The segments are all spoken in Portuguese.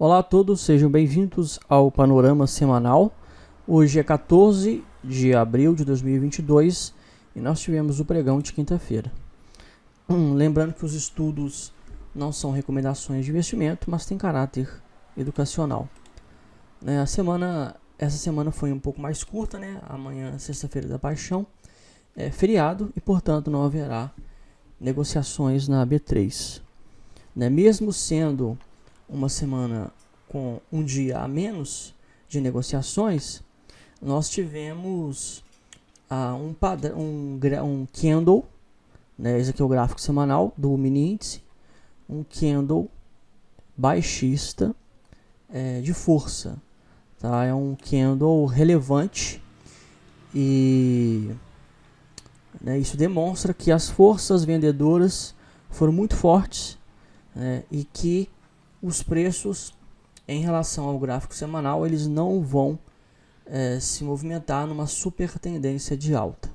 Olá a todos, sejam bem-vindos ao Panorama Semanal. Hoje é 14 de abril de 2022 e nós tivemos o pregão de quinta-feira. Lembrando que os estudos não são recomendações de investimento, mas têm caráter educacional. Essa semana foi um pouco mais curta, né? Amanhã, sexta-feira da Paixão, é feriado e, portanto, não haverá negociações na B3. Mesmo sendo uma semana com um dia a menos de negociações, nós tivemos um candle, esse aqui é o gráfico semanal do mini índice, um candle baixista de força, tá? É um candle relevante e isso demonstra que as forças vendedoras foram muito fortes, e que os preços em relação ao gráfico semanal eles não vão se movimentar numa super tendência de alta.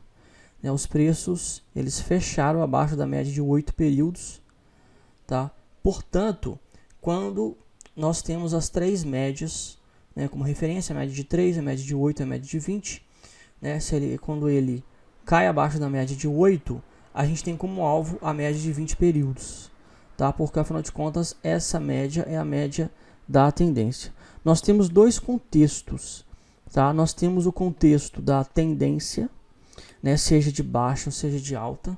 Os preços eles fecharam abaixo da média de 8 períodos, tá? Portanto, quando nós temos as três médias, como referência, a média de 3, a média de 8 e a média de 20, quando ele cai abaixo da média de 8, a gente tem como alvo a média de 20 períodos. Tá? Porque, afinal de contas, essa média é a média da tendência. Nós temos dois contextos. Tá? Nós temos o contexto da tendência, seja de baixa ou seja de alta,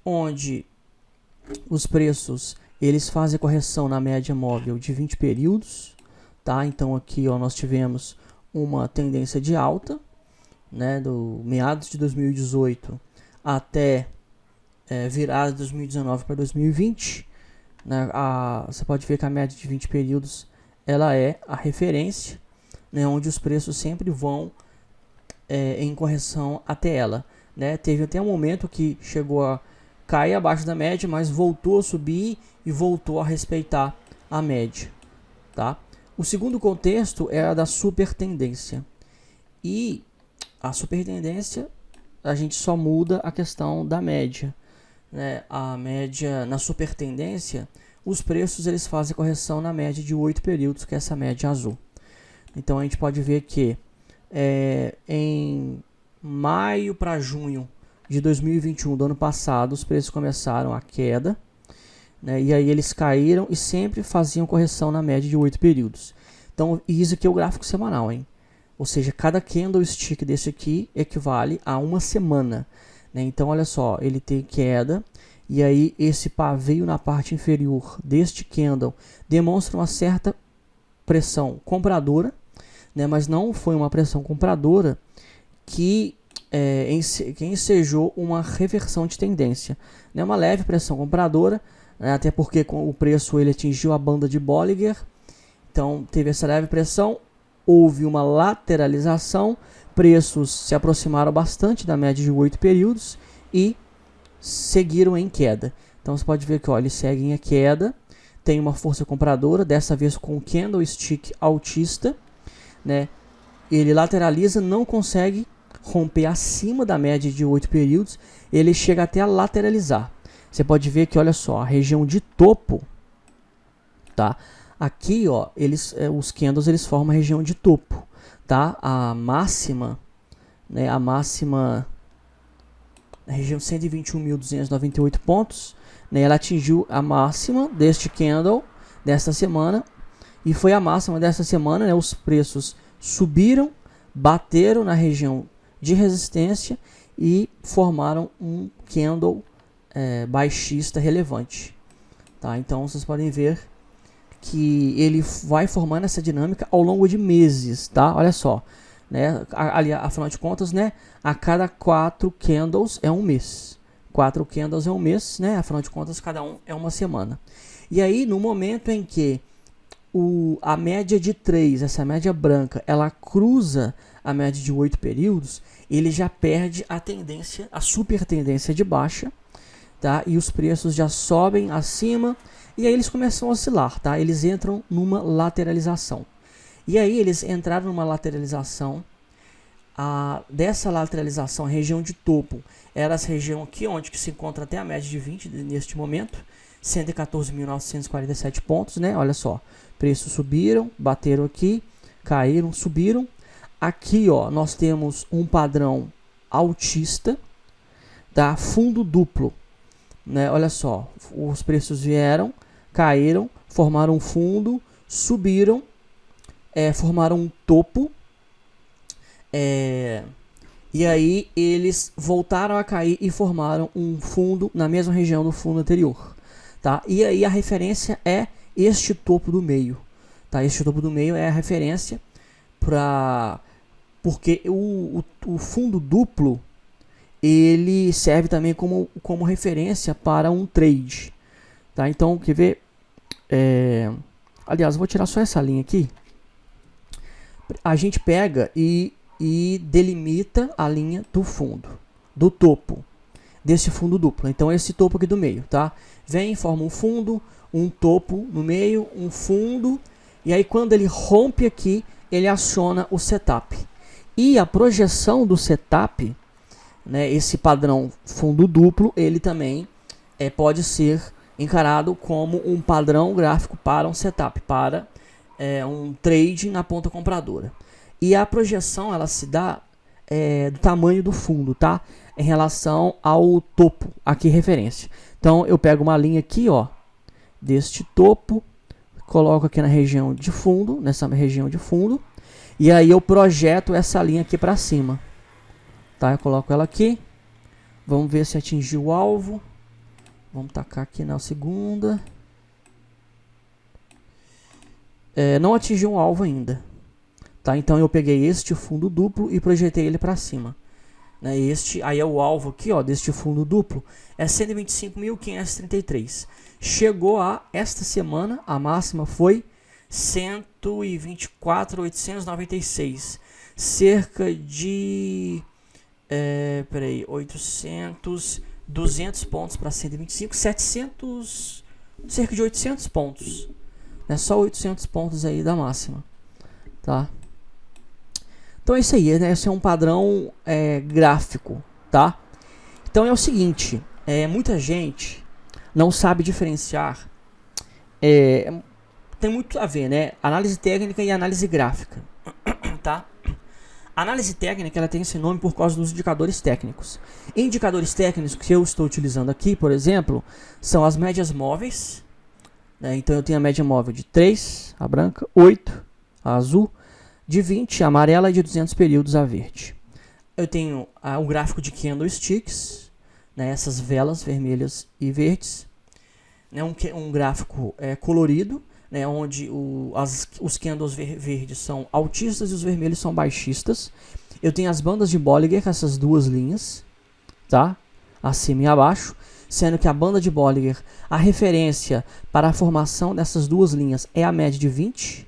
onde os preços eles fazem correção na média móvel de 20 períodos. Tá? Então, aqui nós tivemos uma tendência de alta, do meados de 2018 até virada de 2019 para 2020, você pode ver que a média de 20 períodos ela é a referência, onde os preços sempre vão em correção até ela. Teve até um momento que chegou a cair abaixo da média, mas voltou a subir e voltou a respeitar a média. Tá? O segundo contexto é a da super tendência. E a super tendência a gente só muda a questão da média. A média na super tendência, os preços eles fazem correção na média de 8 períodos, que é essa média azul. Então a gente pode ver que em maio para junho de 2021 do ano passado, os preços começaram a queda, e aí eles caíram e sempre faziam correção na média de 8 períodos. Então isso aqui é o gráfico semanal, ou seja, cada candlestick desse aqui equivale a uma semana. Então, olha só, ele tem queda, e aí esse paveio na parte inferior deste candle demonstra uma certa pressão compradora, mas não foi uma pressão compradora que ensejou uma reversão de tendência. Uma leve pressão compradora, até porque o preço ele atingiu a banda de Bollinger, então teve essa leve pressão, houve uma lateralização, preços se aproximaram bastante da média de 8 períodos e seguiram em queda. Então você pode ver que eles seguem a queda, tem uma força compradora, dessa vez com o candlestick altista, ele lateraliza, não consegue romper acima da média de 8 períodos, ele chega até a lateralizar. Você pode ver que, olha só, a região de topo, tá? Aqui, os candles eles formam a região de topo, tá? A máxima, na região 121.298 pontos, ela atingiu a máxima deste candle desta semana e foi a máxima desta semana, os preços subiram, bateram na região de resistência e formaram um candle baixista relevante, tá? Então vocês podem ver que ele vai formando essa dinâmica ao longo de meses, tá? Olha só, ali, afinal de contas, a cada 4 candles é um mês. 4 candles é um mês, afinal de contas, cada um é uma semana. E aí, no momento em que a média de 3, essa média branca, ela cruza a média de 8 períodos, ele já perde a tendência, a super tendência de baixa, tá? E os preços já sobem acima, e aí eles começam a oscilar, tá? Eles entram numa lateralização. E aí eles entraram numa lateralização. Dessa lateralização, a região de topo era essa região aqui, onde que se encontra até a média de 20 neste momento. 114.947 pontos, né? Olha só, preços subiram, bateram aqui, caíram, subiram. Aqui, ó, nós temos um padrão altista, tá? Fundo duplo, né? Olha só, os preços vieram, caíram, formaram um fundo, subiram, formaram um topo, e aí eles voltaram a cair e formaram um fundo na mesma região do fundo anterior, tá? E aí a referência é este topo do meio, tá? Este topo do meio é a referência porque o fundo duplo ele serve também como referência para um trade, tá? Então, quer ver? Aliás, vou tirar só essa linha aqui. A gente pega e delimita a linha do fundo, do topo, desse fundo duplo. Então, esse topo aqui do meio, tá? Vem, forma um fundo, um topo no meio, um fundo, e aí quando ele rompe aqui, ele aciona o setup. E a projeção do setup, né, esse padrão fundo duplo, ele também pode ser encarado como um padrão gráfico para um setup, para um trade na ponta compradora. E a projeção ela se dá do tamanho do fundo, tá? Em relação ao topo, aqui referência. Então eu pego uma linha aqui, ó, deste topo, coloco aqui na região de fundo, nessa região de fundo, e aí eu projeto essa linha aqui para cima, tá? Eu coloco ela aqui, vamos ver se atingiu o alvo. Vamos tacar aqui na segunda. Não atingiu um alvo ainda, tá? Então eu peguei este fundo duplo e projetei ele para cima, né? Aí é o alvo aqui, ó, deste fundo duplo, é 125.533. Chegou esta semana, a máxima foi 124.896, cerca de 200 pontos para 125, 700, cerca de 800 pontos, né? Só 800 pontos aí da máxima, tá? Então é isso aí, né? Esse é um padrão gráfico, tá? Então é o seguinte, muita gente não sabe diferenciar, tem muito a ver, né? Análise técnica e análise gráfica, tá? A análise técnica ela tem esse nome por causa dos indicadores técnicos. Indicadores técnicos que eu estou utilizando aqui, por exemplo, são as médias móveis, né? Então eu tenho a média móvel de 3, a branca, 8, a azul, de 20, a amarela, e de 200 períodos, a verde. Eu tenho o gráfico de candlesticks, né? Essas velas vermelhas e verdes, né? Um gráfico colorido, né, onde os candles verdes são altistas e os vermelhos são baixistas. Eu tenho as bandas de Bollinger, essas duas linhas, tá? Acima e abaixo, sendo que a banda de Bollinger, a referência para a formação dessas duas linhas é a média de 20,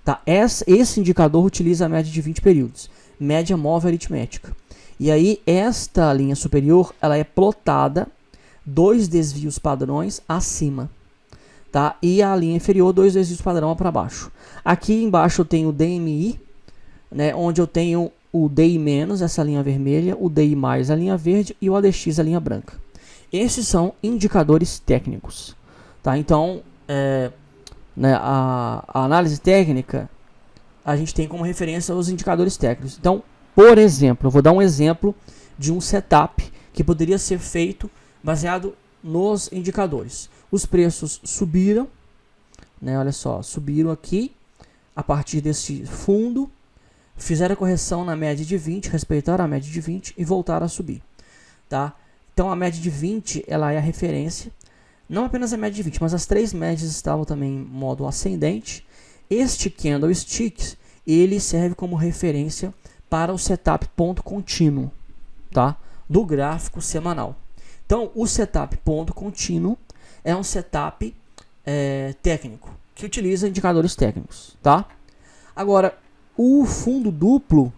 tá? Esse indicador utiliza a média de 20 períodos, média móvel aritmética. E aí esta linha superior, ela é plotada 2 desvios padrões acima, tá? E a linha inferior, 2 desvios padrão para baixo. Aqui embaixo eu tenho o DMI, né, onde eu tenho o DI-, essa linha vermelha, o DI+, a linha verde, e o ADX, a linha branca. Esses são indicadores técnicos, tá? Então, né, a análise técnica, a gente tem como referência os indicadores técnicos. Então, por exemplo, eu vou dar um exemplo de um setup que poderia ser feito baseado nos indicadores. Os preços subiram, né? Olha só, subiram aqui a partir desse fundo, fizeram a correção na média de 20, respeitaram a média de 20 e voltaram a subir, tá? Então a média de 20 ela é a referência, não apenas a média de 20, mas as 3 médias estavam também em modo ascendente. Este candlestick ele serve como referência para o setup ponto contínuo, tá? Do gráfico semanal. Então o setup ponto contínuo é um setup técnico, que utiliza indicadores técnicos, tá? Agora, o fundo duplo,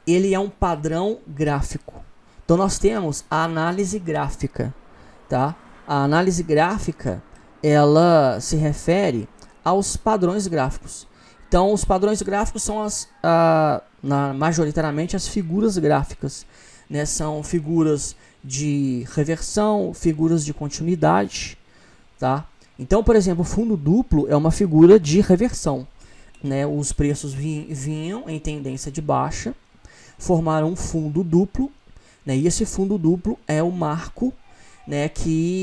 ele é um padrão gráfico. Então, nós temos a análise gráfica, tá? A análise gráfica, ela se refere aos padrões gráficos. Então, os padrões gráficos são majoritariamente as figuras gráficas, né? São figuras de reversão, figuras de continuidade, tá? Então, por exemplo, o fundo duplo é uma figura de reversão, né? Os preços vinham em tendência de baixa, formaram um fundo duplo, né? E esse fundo duplo é o marco, né,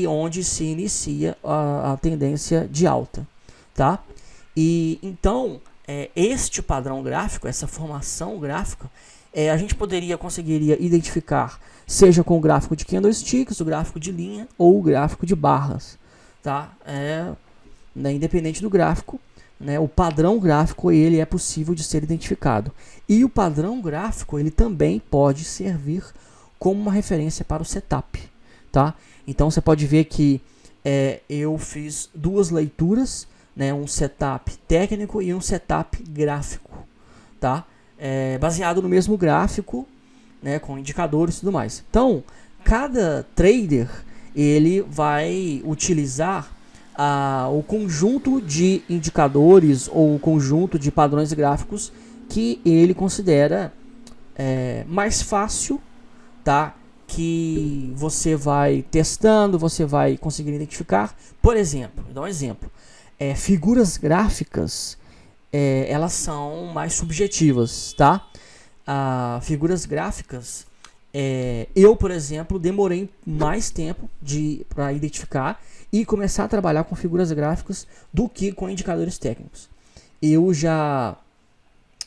onde se inicia a tendência de alta, tá? E então, este padrão gráfico, essa formação gráfica, a gente conseguiria identificar, seja com o gráfico de candlesticks, o gráfico de linha ou o gráfico de barras, tá? Né, independente do gráfico, né, o padrão gráfico ele é possível de ser identificado. E o padrão gráfico ele também pode servir como uma referência para o setup, tá? Então você pode ver que eu fiz duas leituras, né, um setup técnico e um setup gráfico, tá? Baseado no mesmo gráfico, né, com indicadores e tudo mais. Então, cada trader ele vai utilizar o conjunto de indicadores ou o conjunto de padrões gráficos que ele considera mais fácil, tá? Que você vai testando, você vai conseguir identificar. Por exemplo, vou dar um exemplo. Figuras gráficas, elas são mais subjetivas, tá? Figuras gráficas, eu, por exemplo, demorei mais tempo para identificar e começar a trabalhar com figuras gráficas do que com indicadores técnicos.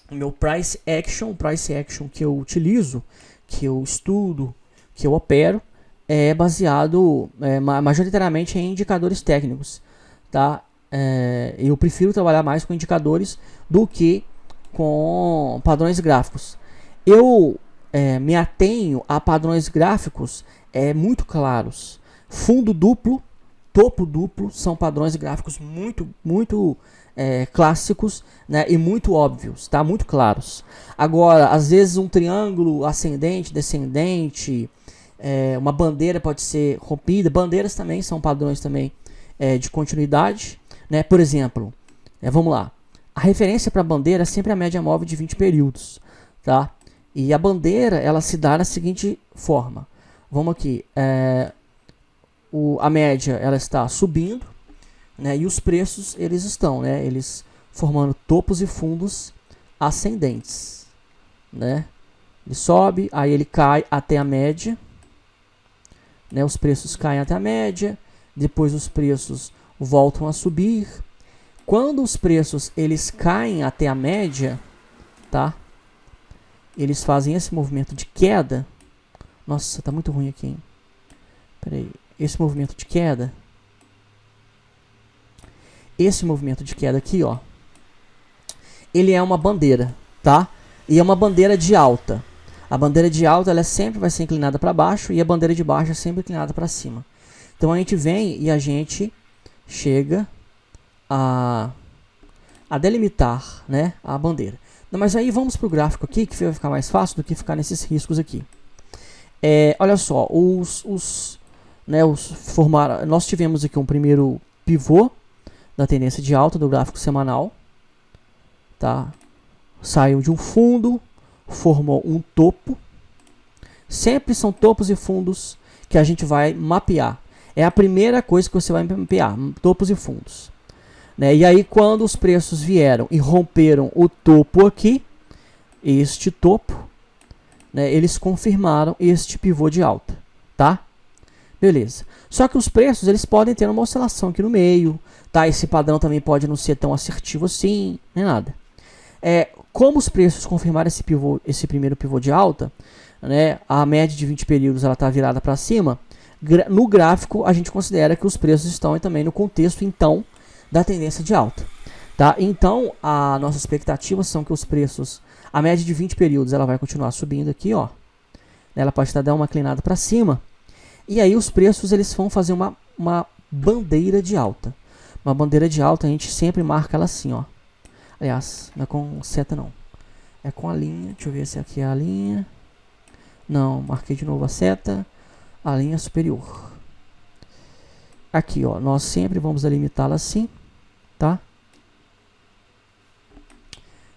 O meu price action que eu utilizo, que eu estudo, que eu opero, é baseado majoritariamente em indicadores técnicos, tá? Eu prefiro trabalhar mais com indicadores do que com padrões gráficos. Eu me atenho a padrões gráficos muito claros. Fundo duplo, topo duplo são padrões gráficos muito clássicos, né, e muito óbvios, tá? Muito claros. Agora, às vezes um triângulo ascendente, descendente, uma bandeira pode ser rompida. Bandeiras também são padrões também de continuidade, né? Por exemplo, vamos lá. A referência para a bandeira é sempre a média móvel de 20 períodos, tá? E a bandeira ela se dá da seguinte forma. Vamos aqui. A média ela está subindo, né? E os preços eles estão, né? Eles formando topos e fundos ascendentes, né? Ele sobe, aí ele cai até a média, né? Os preços caem até a média, depois os preços voltam a subir. Quando os preços eles caem até a média, tá? Eles fazem esse movimento de queda. Nossa, tá muito ruim aqui, hein? Peraí. Esse movimento de queda. Esse movimento de queda aqui, ó. Ele é uma bandeira, tá? E é uma bandeira de alta. A bandeira de alta, ela sempre vai ser inclinada para baixo e a bandeira de baixo é sempre inclinada para cima. Então a gente vem e a gente chega a delimitar, né, a bandeira. Mas aí vamos para o gráfico aqui, que vai ficar mais fácil do que ficar nesses riscos aqui. Olha só, nós tivemos aqui um primeiro pivô da tendência de alta do gráfico semanal, tá? Saiu de um fundo, formou um topo. Sempre são topos e fundos que a gente vai mapear. É a primeira coisa que você vai mapear, topos e fundos, né? E aí quando os preços vieram e romperam o topo aqui, este topo, né, eles confirmaram este pivô de alta, tá? Beleza. Só que os preços eles podem ter uma oscilação aqui no meio, tá? Esse padrão também pode não ser tão assertivo assim, nem nada. Como os preços confirmaram esse primeiro pivô de alta, né, a média de 20 períodos ela está virada para cima. No gráfico a gente considera que os preços estão também no contexto então da tendência de alta, tá? Então a nossa expectativa são que os preços, a média de 20 períodos ela vai continuar subindo aqui, ó. Ela pode estar dando uma inclinada para cima. E aí os preços eles vão fazer uma bandeira de alta. Uma bandeira de alta a gente sempre marca ela assim, ó. Aliás, não é com seta não. É com a linha. Deixa eu ver se aqui é a linha. Não, marquei de novo a seta. A linha superior. Aqui, ó. Nós sempre vamos delimitá-la assim, tá?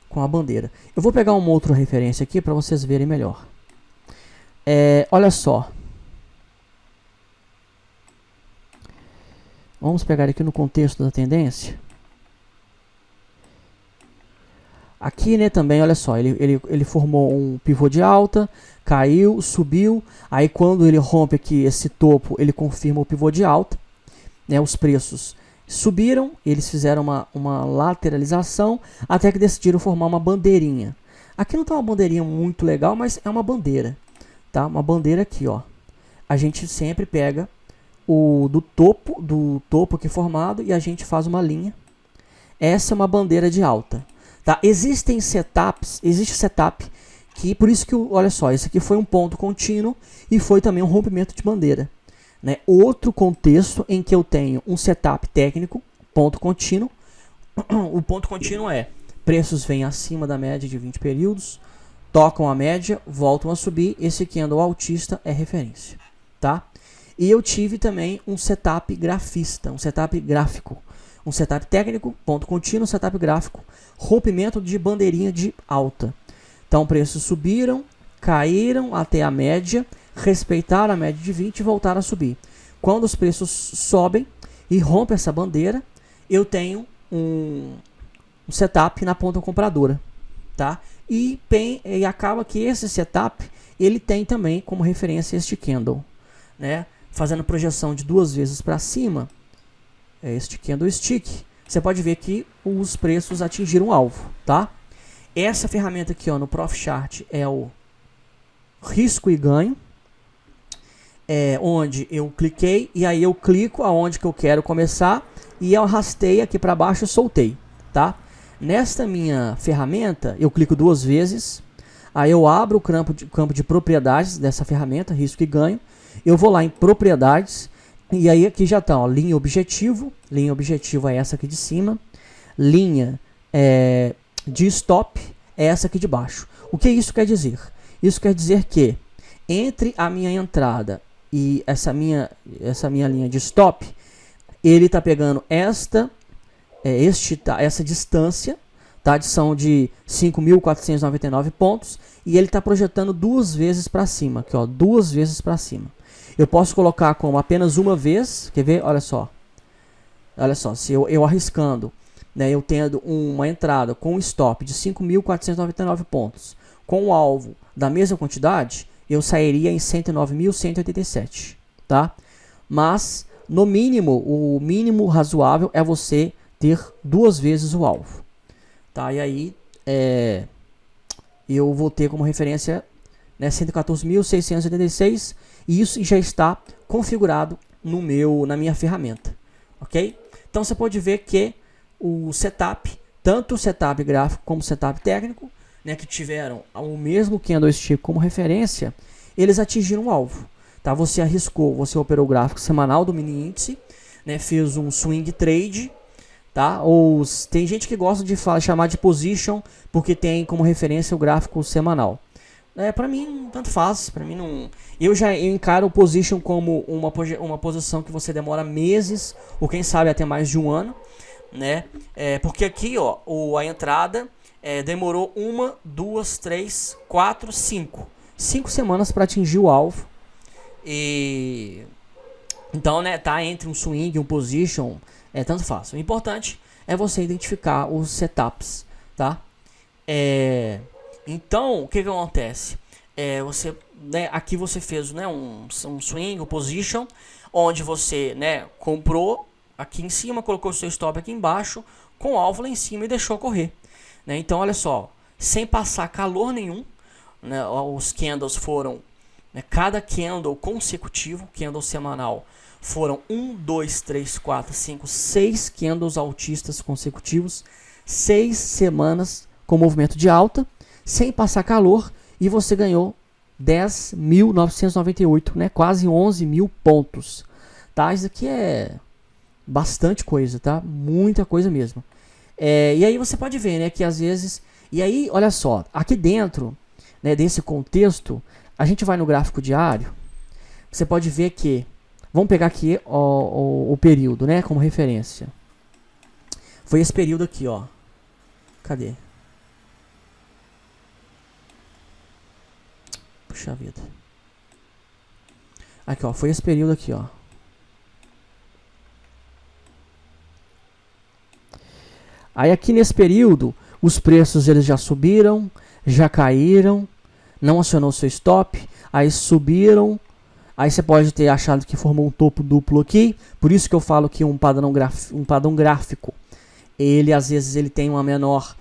Com a bandeira. Eu vou pegar uma outra referência aqui para vocês verem melhor. Olha só. Vamos pegar aqui no contexto da tendência. Aqui, né, também, olha só, ele formou um pivô de alta, caiu, subiu, aí quando ele rompe aqui esse topo, ele confirma o pivô de alta, né, os preços subiram, eles fizeram uma lateralização, até que decidiram formar uma bandeirinha. Aqui não está uma bandeirinha muito legal, mas é uma bandeira, tá? Uma bandeira aqui, ó. A gente sempre pega do topo aqui formado e a gente faz uma linha. Essa é uma bandeira de alta. Tá? Existe setup que, por isso que, olha só, esse aqui foi um ponto contínuo e foi também um rompimento de bandeira. Né? Outro contexto em que eu tenho um setup técnico, ponto contínuo. O ponto contínuo é, preços vêm acima da média de 20 períodos, tocam a média, voltam a subir, esse candle altista é referência. Tá? E eu tive também um setup grafista, um setup gráfico. Um setup técnico, ponto contínuo, setup gráfico, rompimento de bandeirinha de alta. Então, preços subiram, caíram até a média, respeitaram a média de 20 e voltaram a subir. Quando os preços sobem e rompem essa bandeira, eu tenho um setup na ponta compradora. Tá? E acaba que esse setup ele tem também como referência este candle. Né? Fazendo projeção de 2 vezes para cima, este candlestick, você pode ver que os preços atingiram o alvo, tá? Essa ferramenta aqui, ó, no Profit Chart é o risco e ganho, onde eu cliquei e aí eu clico aonde que eu quero começar e eu arrastei aqui para baixo e soltei, tá? Nesta minha ferramenta, eu clico 2 vezes, aí eu abro o campo de propriedades dessa ferramenta, risco e ganho, eu vou lá em propriedades. E aí aqui já está, linha objetivo é essa aqui de cima, linha de stop é essa aqui de baixo. O que isso quer dizer? Isso quer dizer que entre a minha entrada e essa minha linha de stop, ele está pegando essa distância, tá? São de 5.499 pontos, e ele está projetando 2 vezes para cima, aqui, ó, 2 vezes para cima. Eu posso colocar como apenas uma vez, quer ver? Olha só, se eu arriscando, né, eu tendo uma entrada com stop de 5.499 pontos, com o alvo da mesma quantidade, eu sairia em 109.187, tá? Mas, no mínimo, o mínimo razoável é você ter 2 vezes o alvo, tá? E aí, eu vou ter como referência, né, 114.686, e isso já está configurado na minha ferramenta, ok? Então você pode ver que o setup, tanto o setup gráfico como o setup técnico, né, que tiveram o mesmo candlestick como referência, eles atingiram o alvo, tá? Você arriscou, você operou o gráfico semanal do mini índice, né, fez um swing trade, tá? Ou tem gente que gosta de chamar de position porque tem como referência o gráfico semanal. Para mim, tanto faz. Para mim, não. Eu encaro o position como uma posição que você demora meses, ou quem sabe até mais de um ano, né? Porque aqui, ó, a entrada demorou 1, 2, 3, 4, 5 semanas para atingir o alvo. E então, né, tá entre um swing e um position, tanto faz. O importante é você identificar os setups, tá? Então, o que acontece? Aqui você fez, né, um swing, um position, onde você, né, comprou aqui em cima, colocou o seu stop aqui embaixo, com o alvo lá em cima e deixou correr. Né? Então, olha só, sem passar calor nenhum, né, os candles foram, né, cada candle consecutivo, candle semanal, foram 1, 2, 3, 4, 5, 6 candles altistas consecutivos, 6 semanas com movimento de alta, sem passar calor, e você ganhou 10.998, né? Quase 11.000 pontos. Tá? Isso aqui é bastante coisa, tá? Muita coisa mesmo. E aí você pode ver, né, que às vezes... E aí, olha só, aqui dentro, né, desse contexto, a gente vai no gráfico diário, você pode ver que... Vamos pegar aqui o período, né, como referência. Foi esse período aqui, ó. Cadê? Puxa vida. Aqui, ó, foi esse período aqui, ó. Aí aqui nesse período, os preços eles já subiram, já caíram, não acionou seu stop, aí subiram, aí você pode ter achado que formou um topo duplo aqui, por isso que eu falo que um padrão gráfico, ele às vezes ele tem uma menor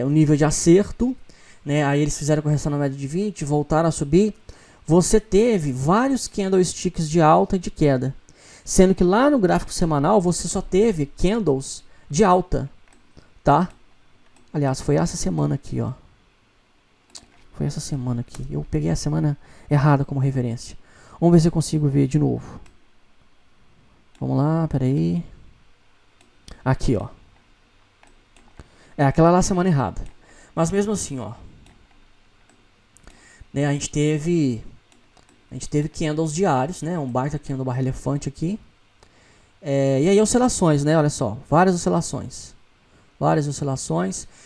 um nível de acerto, né? Aí eles fizeram correção na média de 20, voltaram a subir. Você teve vários candlesticks de alta e de queda, sendo que lá no gráfico semanal você só teve candles de alta, tá? Aliás, foi essa semana aqui, ó. Foi essa semana aqui. Eu peguei a semana errada como referência. Vamos ver se eu consigo ver de novo. Vamos lá, peraí. Aqui, ó. É aquela lá semana errada. Mas mesmo assim, ó. Né, a gente teve candles diários, né? Um baita candle barra elefante aqui. E aí oscilações, né? Olha só, várias oscilações.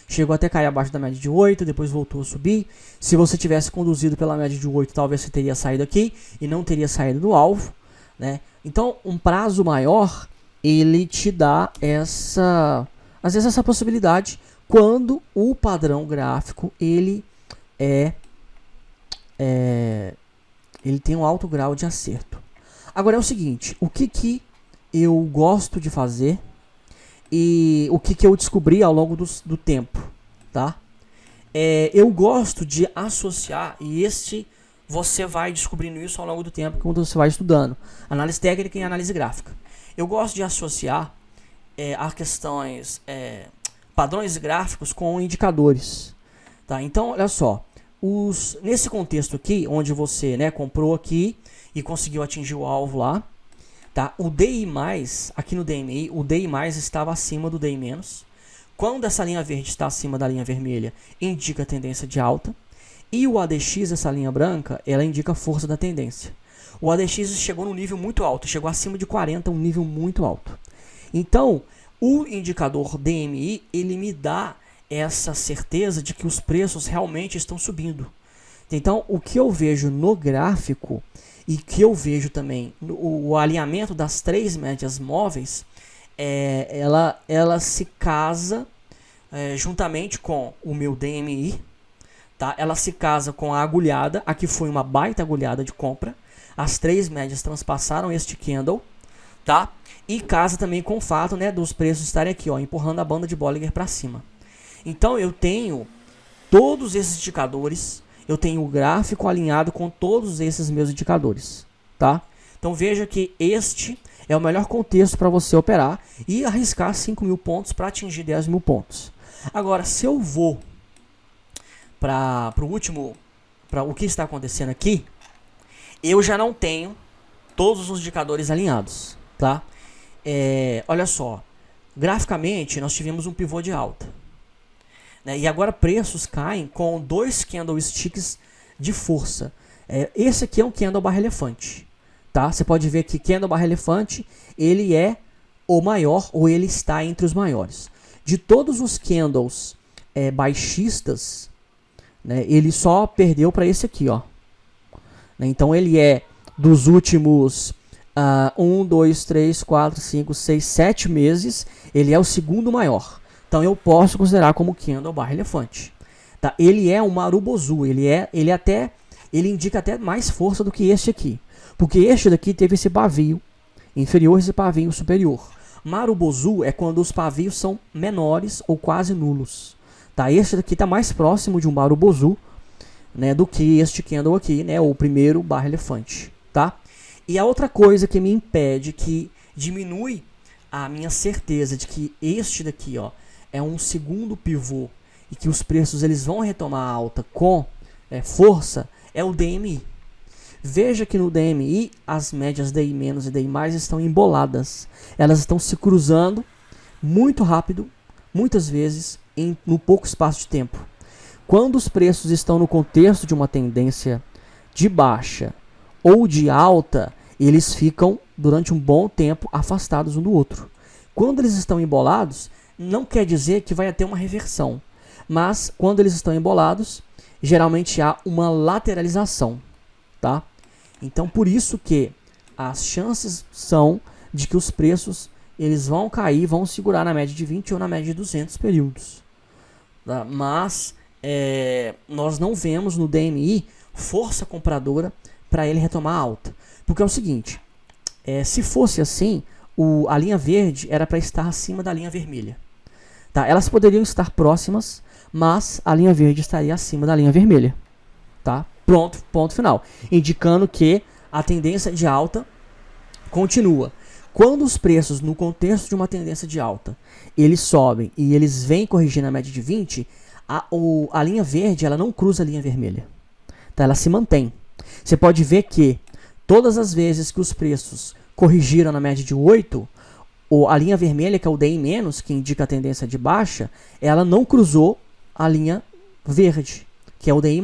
Chegou até cair abaixo da média de 8, depois voltou a subir. Se você tivesse conduzido pela média de 8, talvez você teria saído aqui e não teria saído do alvo, né? Então, um prazo maior, ele te dá às vezes essa possibilidade quando o padrão gráfico ele ele tem um alto grau de acerto. Agora é o seguinte, o que eu gosto de fazer e o que eu descobri ao longo do tempo, tá? Eu gosto de associar, e você vai descobrindo isso ao longo do tempo quando você vai estudando análise técnica e análise gráfica. Eu gosto de associar a questões padrões gráficos com indicadores, tá? Então, olha só, nesse contexto aqui, onde você, né, comprou aqui e conseguiu atingir o alvo lá, tá? O DI+, aqui no DMI, o DI+, estava acima do DI-. Quando essa linha verde está acima da linha vermelha, indica tendência de alta. E o ADX, essa linha branca, ela indica força da tendência. O ADX chegou num nível muito alto, chegou acima de 40, um nível muito alto. Então, o indicador DMI, ele me dá essa certeza de que os preços realmente estão subindo. Então, o que eu vejo no gráfico e que eu vejo também o alinhamento das três médias móveis, ela se casa juntamente com o meu DMI, tá? Ela se casa com a agulhada, aqui foi uma baita agulhada de compra, as três médias transpassaram este candle, tá? E casa também com o fato, né, dos preços estarem aqui, ó, empurrando a banda de Bollinger para cima. Então eu tenho todos esses indicadores, eu tenho o gráfico alinhado com todos esses meus indicadores, tá? Então veja que este é o melhor contexto para você operar e arriscar 5.000 pontos para atingir 10.000 pontos. Agora, se eu vou para o que está acontecendo aqui, eu já não tenho todos os indicadores alinhados, tá? Olha só, graficamente nós tivemos um pivô de alta, né? E agora preços caem com dois candlesticks de força. Esse aqui é um candle barra elefante, tá? Você pode ver que candle barra elefante, ele é o maior, ou ele está entre os maiores. De todos os candles baixistas, né, ele só perdeu para esse aqui, ó. Então ele é dos últimos 1, 2, 3, 4, 5, 6, 7 meses, ele é o segundo maior. Então eu posso considerar como candle barra elefante, tá? Ele é um Marubozu, ele indica até mais força do que este aqui, porque este daqui teve esse pavio inferior e esse pavio superior. Marubozu é quando os pavios são menores ou quase nulos, tá? Este daqui está mais próximo de um Marubozu, né, do que este candle aqui, né, o primeiro barra elefante, tá? E a outra coisa que me impede, que diminui a minha certeza de que este daqui, ó, é um segundo pivô e que os preços eles vão retomar a alta com força, é o DMI. Veja que no DMI as médias DI- e DI+ estão emboladas. Elas estão se cruzando muito rápido, muitas vezes no pouco espaço de tempo. Quando os preços estão no contexto de uma tendência de baixa ou de alta, eles ficam durante um bom tempo afastados um do outro. Quando eles estão embolados, não quer dizer que vai ter uma reversão, mas quando eles estão embolados, geralmente há uma lateralização, tá? Então por isso que as chances são de que os preços eles vão cair, vão segurar na média de 20 ou na média de 200 períodos. Tá? Mas nós não vemos no DMI força compradora para ele retomar a alta. Porque é o seguinte, se fosse assim, a linha verde era para estar acima da linha vermelha. Tá? Elas poderiam estar próximas, mas a linha verde estaria acima da linha vermelha. Tá? Pronto, ponto final. Indicando que a tendência de alta continua. Quando os preços, no contexto de uma tendência de alta, eles sobem e eles vêm corrigir na média de 20, a linha verde ela não cruza a linha vermelha. Tá? Ela se mantém. Você pode ver que todas as vezes que os preços corrigiram na média de 8, a linha vermelha, que é o DI-, que indica a tendência de baixa, ela não cruzou a linha verde, que é o DI+.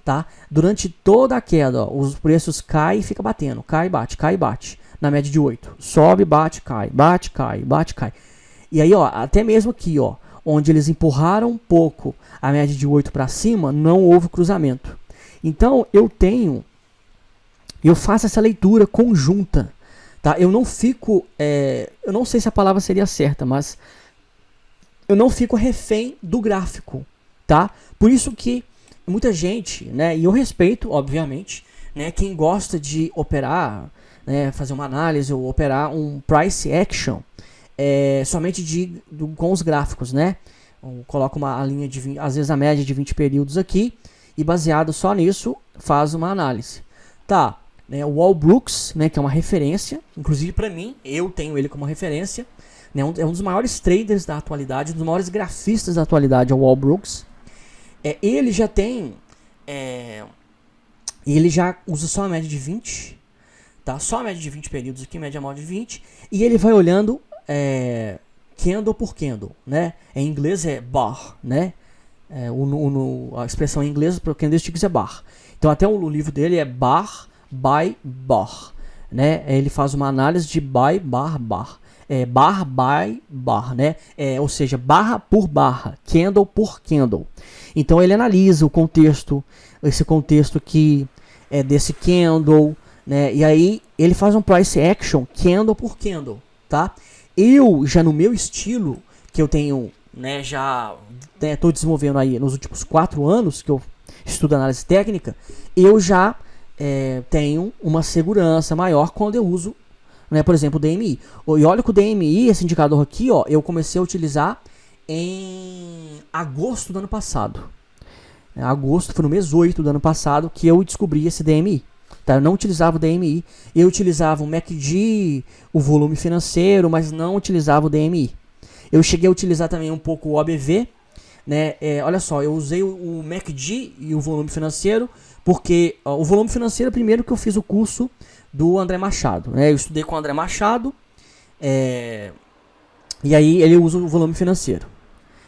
Tá? Durante toda a queda, ó, os preços caem e fica batendo. Cai, bate. Na média de 8. Sobe, bate, cai. Bate, cai, bate, cai. E aí, ó, até mesmo aqui, ó, onde eles empurraram um pouco a média de 8 para cima, não houve cruzamento. Então, eu faço essa leitura conjunta. Tá? Eu não fico, eu não sei se a palavra seria certa, mas eu não fico refém do gráfico. Tá? Por isso que muita gente, né, e eu respeito, obviamente, né, quem gosta de operar, né, fazer uma análise ou operar um price action somente com os gráficos, né? Coloca uma linha de 20, às vezes a média de 20 períodos aqui e baseado só nisso faz uma análise. Tá, né, o Walbrooks, né, que é uma referência, inclusive para mim, eu tenho ele como referência, né, é um dos maiores traders da atualidade, um dos maiores grafistas da atualidade, é o Walbrooks. Ele já tem, ele já usa só a média de 20, tá? Só a média de 20 períodos aqui, média móvel de 20, e ele vai olhando candle por candle, né? Em inglês é bar, né? A expressão em inglês para candlesticks é bar. Então até o livro dele é bar by bar, né? Ele faz uma análise de buy bar bar. Bar by bar, né? Ou seja, barra por barra, candle por candle. Então ele analisa o contexto, esse contexto aqui desse candle, né? E aí ele faz um price action candle por candle, tá? Eu já no meu estilo que eu tenho, né, já estou desenvolvendo aí nos últimos 4 anos que eu estudo análise técnica, eu já tenho uma segurança maior quando eu uso, né, por exemplo, o DMI. E olha que o DMI, esse indicador aqui, ó, eu comecei a utilizar em agosto do ano passado. Agosto, foi no mês 8 do ano passado que eu descobri esse DMI. Tá? Eu não utilizava o DMI, eu utilizava o MACD, o volume financeiro, mas não utilizava o DMI. Eu cheguei a utilizar também um pouco o OBV, né? Olha só, eu usei o MACD e o volume financeiro, porque o volume financeiro, primeiro que eu fiz o curso do André Machado, né? Eu estudei com o André Machado, e aí ele usa o volume financeiro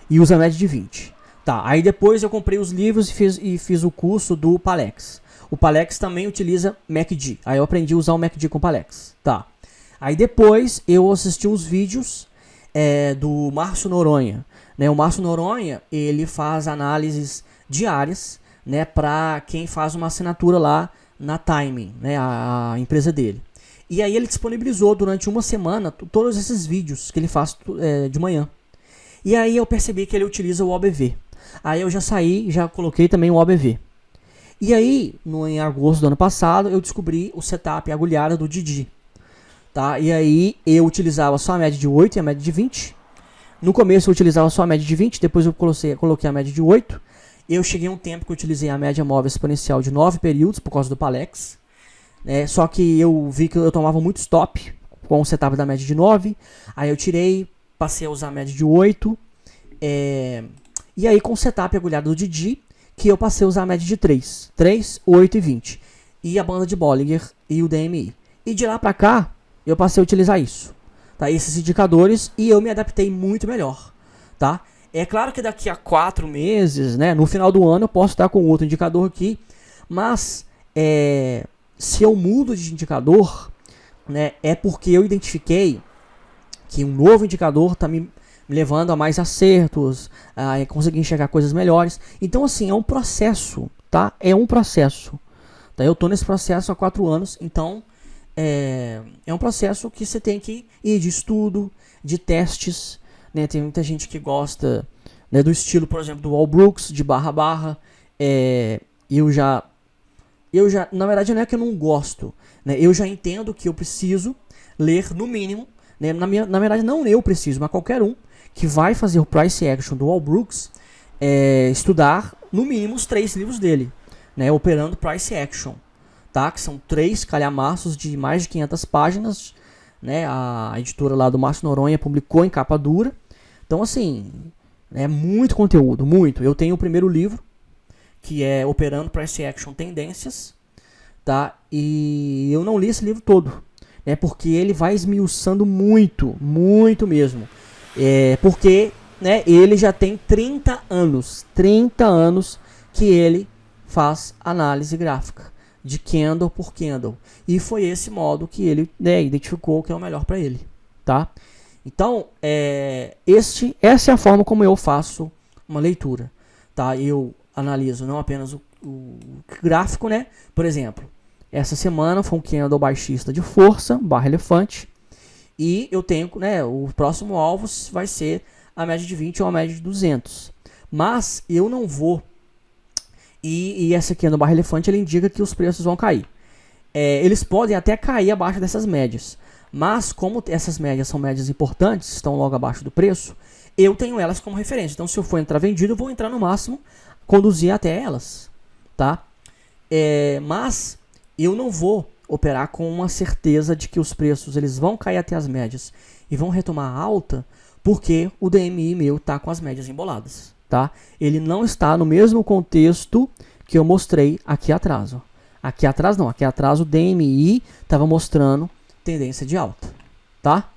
e usa a média de 20. Tá, aí depois eu comprei os livros e fiz o curso do Palex. O Palex também utiliza MACD. Aí eu aprendi a usar o MACD com o Palex. Tá. Aí depois eu assisti uns vídeos do Márcio Noronha. Né? O Márcio Noronha, ele faz análises diárias, né, para quem faz uma assinatura lá na Timing, né, a empresa dele. E aí ele disponibilizou durante uma semana todos esses vídeos que ele faz de manhã. E aí eu percebi que ele utiliza o OBV. Aí eu já saí, já coloquei também o OBV. E aí, em agosto do ano passado, eu descobri o setup agulhada do Didi. Tá? E aí eu utilizava só a média de 8 e a média de 20. No começo eu utilizava só a média de 20, depois eu coloquei a média de 8. Eu cheguei a um tempo que eu utilizei a média móvel exponencial de 9 períodos por causa do Palex. Só que eu vi que eu tomava muito stop com o setup da média de 9. Aí eu tirei, passei a usar a média de 8. E aí com o setup agulhado do Didi, que eu passei a usar a média de 3, 8 e 20. E a banda de Bollinger e o DMI. E de lá pra cá, eu passei a utilizar isso. Tá? Esses indicadores, e eu me adaptei muito melhor. Tá? É claro que daqui a 4 meses, né, no final do ano, eu posso estar com outro indicador aqui. Mas, se eu mudo de indicador, né, é porque eu identifiquei que um novo indicador está me levando a mais acertos, a conseguir enxergar coisas melhores. Então, assim, é um processo, tá? É um processo. Tá? Eu estou nesse processo há 4 anos, então é um processo que você tem que ir de estudo, de testes, né? Tem muita gente que gosta, né, do estilo, por exemplo, do Walbrooks, de barra a barra. Eu já, na verdade, não é que eu não gosto, né? Eu já entendo que eu preciso ler no mínimo, né? Na verdade, não eu preciso, mas qualquer um que vai fazer o Price Action do Walbrooks, estudar no mínimo os 3 livros dele, né? Operando Price Action, tá? Que são 3 calhamaços de mais de 500 páginas, né? A editora lá do Márcio Noronha publicou em capa dura. Então, assim, é muito conteúdo, muito. Eu tenho o primeiro livro, que é Operando Price Action Tendências, tá? E eu não li esse livro todo, né? Porque ele vai esmiuçando muito, muito mesmo. Porque, né, ele já tem 30 anos que ele faz análise gráfica de candle por candle. E foi esse modo que ele, né, identificou que é o melhor para ele, tá? Então, essa é a forma como eu faço uma leitura, tá? Eu analiso não apenas o gráfico, né? Por exemplo, essa semana foi um candle baixista de força, barra elefante, e eu tenho, né, o próximo alvo vai ser a média de 20 ou a média de 200. Mas eu não vou, e essa candle barra elefante, ele indica que os preços vão cair. Eles podem até cair abaixo dessas médias, mas como essas médias são médias importantes, estão logo abaixo do preço, eu tenho elas como referência. Então, se eu for entrar vendido, eu vou entrar no máximo, conduzir até elas, tá? Mas eu não vou operar com uma certeza de que os preços eles vão cair até as médias e vão retomar a alta, porque o DMI meu está com as médias emboladas, tá? Ele não está no mesmo contexto que eu mostrei aqui atrás. Ó. Aqui atrás não, aqui atrás o DMI estava mostrando tendência de alta, tá?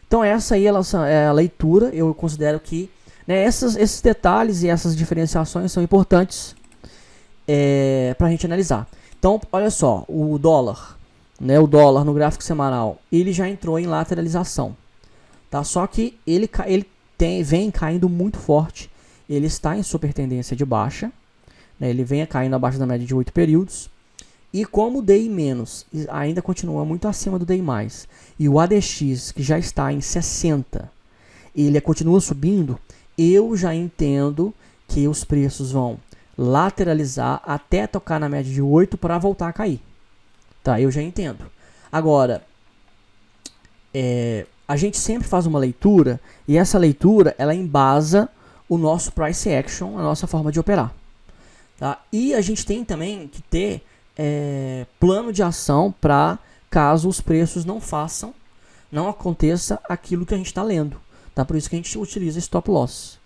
Então essa aí é a leitura. Eu considero que, né, esses detalhes e essas diferenciações são importantes para a gente analisar. Então, olha só, o dólar, né, o dólar no gráfico semanal, ele já entrou em lateralização, tá? Só que ele vem caindo muito forte, ele está em super tendência de baixa, né, ele vem caindo abaixo da média de 8 períodos, e como o DI- ainda continua muito acima do DI+, e o ADX, que já está em 60, ele continua subindo, eu já entendo que os preços vão lateralizar até tocar na média de 8 para voltar a cair. Tá, eu já entendo. Agora, a gente sempre faz uma leitura, e essa leitura, ela embasa o nosso price action, a nossa forma de operar. Tá? E a gente tem também que ter plano de ação para caso os preços não aconteça aquilo que a gente está lendo. Tá? Por isso que a gente utiliza stop loss.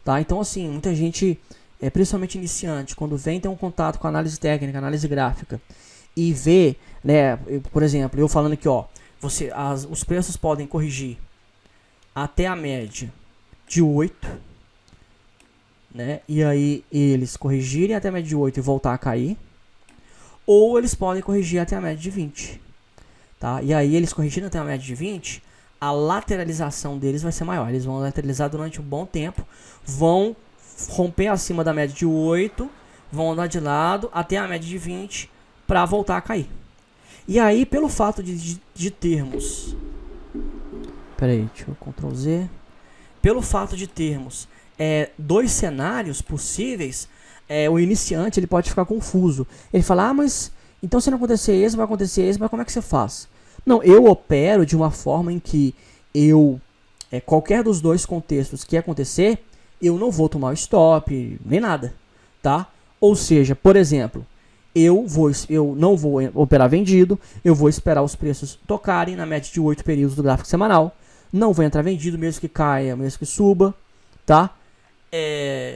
Tá? Então, assim, muita gente, principalmente iniciante, quando vem ter um contato com análise técnica, análise gráfica, e vê, né, por exemplo, eu falando aqui, ó, os preços podem corrigir até a média de 8, né, e aí eles corrigirem até a média de 8 e voltar a cair, ou eles podem corrigir até a média de 20. Tá? E aí eles corrigindo até a média de 20, a lateralização deles vai ser maior. Eles vão lateralizar durante um bom tempo, vão romper acima da média de 8, vão andar de lado até a média de 20 para voltar a cair. E aí, pelo fato de termos... Peraí, deixa eu Ctrl Z. Pelo fato de termos dois cenários possíveis, o iniciante ele pode ficar confuso. Ele fala, mas então se não acontecer esse, vai acontecer esse, mas como é que você faz? Não, eu opero de uma forma em que qualquer dos dois contextos que acontecer, eu não vou tomar o stop, nem nada, tá? Ou seja, por exemplo, eu não vou operar vendido, eu vou esperar os preços tocarem na média de 8 períodos do gráfico semanal, não vou entrar vendido, mesmo que caia, mesmo que suba, tá?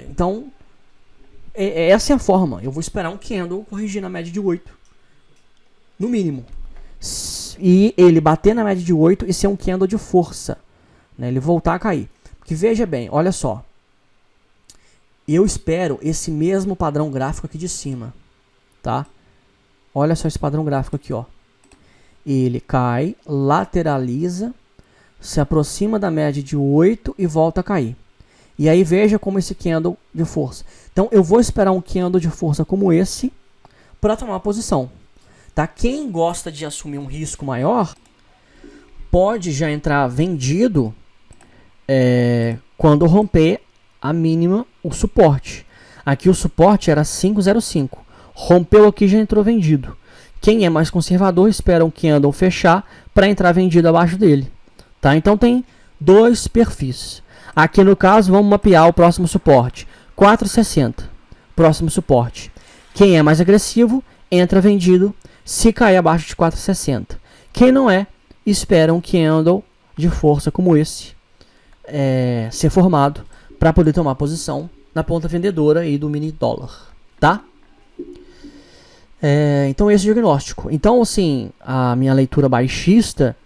Então, essa é a forma. Eu vou esperar um candle corrigir na média de 8, no mínimo. E ele bater na média de 8 e ser um candle de força, né? Ele voltar a cair. Porque veja bem, olha só. Eu espero esse mesmo padrão gráfico aqui de cima, tá? Olha só esse padrão gráfico aqui, ó. Ele cai, lateraliza, se aproxima da média de 8 e volta a cair. E aí veja como esse candle de força. Então eu vou esperar um candle de força como esse para tomar a posição. Tá? Quem gosta de assumir um risco maior pode já entrar vendido quando romper a mínima, o suporte. Aqui o suporte era 5,05. Rompeu aqui, já entrou vendido. Quem é mais conservador espera o candle fechar para entrar vendido abaixo dele. Tá? Então tem dois perfis. Aqui no caso vamos mapear o próximo suporte. 4,60. Próximo suporte. Quem é mais agressivo entra vendido se cair abaixo de 4,60. Quem não é, espera um candle de força como esse ser formado para poder tomar posição na ponta vendedora aí do mini dólar, tá? Então esse é o diagnóstico. Então assim, a minha leitura baixista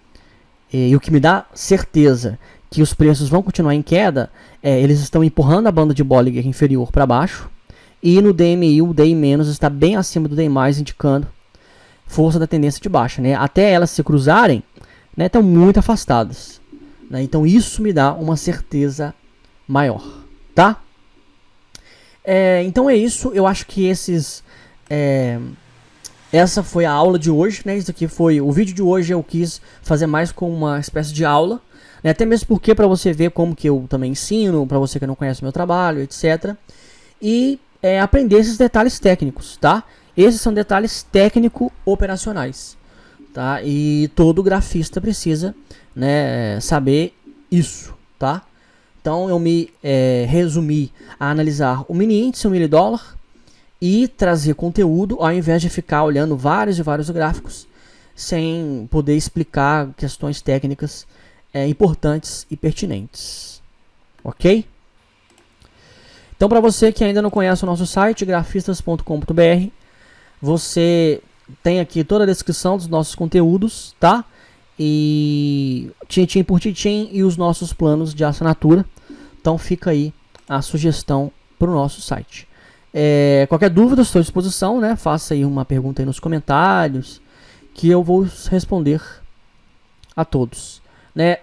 e o que me dá certeza que os preços vão continuar em queda, eles estão empurrando a banda de Bollinger inferior para baixo, e no DMI o DI- está bem acima do DI+, indicando força da tendência de baixa, né? Até elas se cruzarem, né, estão muito afastadas, né? Então isso me dá uma certeza maior, tá? Então é isso. Eu acho que essa foi a aula de hoje, né? Isso aqui foi o vídeo de hoje. Eu quis fazer mais com uma espécie de aula, né? Até mesmo porque para você ver como que eu também ensino, para você que não conhece o meu trabalho, etc. E aprender esses detalhes técnicos, tá? Esses são detalhes técnico-operacionais, tá? E todo grafista precisa, né, saber isso, tá? Então eu me resumi a analisar o mini índice, o mini dólar, e trazer conteúdo ao invés de ficar olhando vários e vários gráficos sem poder explicar questões técnicas importantes e pertinentes, ok? Então, para você que ainda não conhece o nosso site, grafistas.com.br, você tem aqui toda a descrição dos nossos conteúdos, tá? E tintim por tintim e os nossos planos de assinatura. Então fica aí a sugestão para o nosso site. Qualquer dúvida, estou à disposição, né? Faça aí uma pergunta aí nos comentários que eu vou responder a todos, né?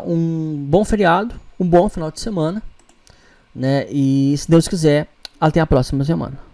Um bom feriado, um bom final de semana, né? E se Deus quiser, até a próxima semana.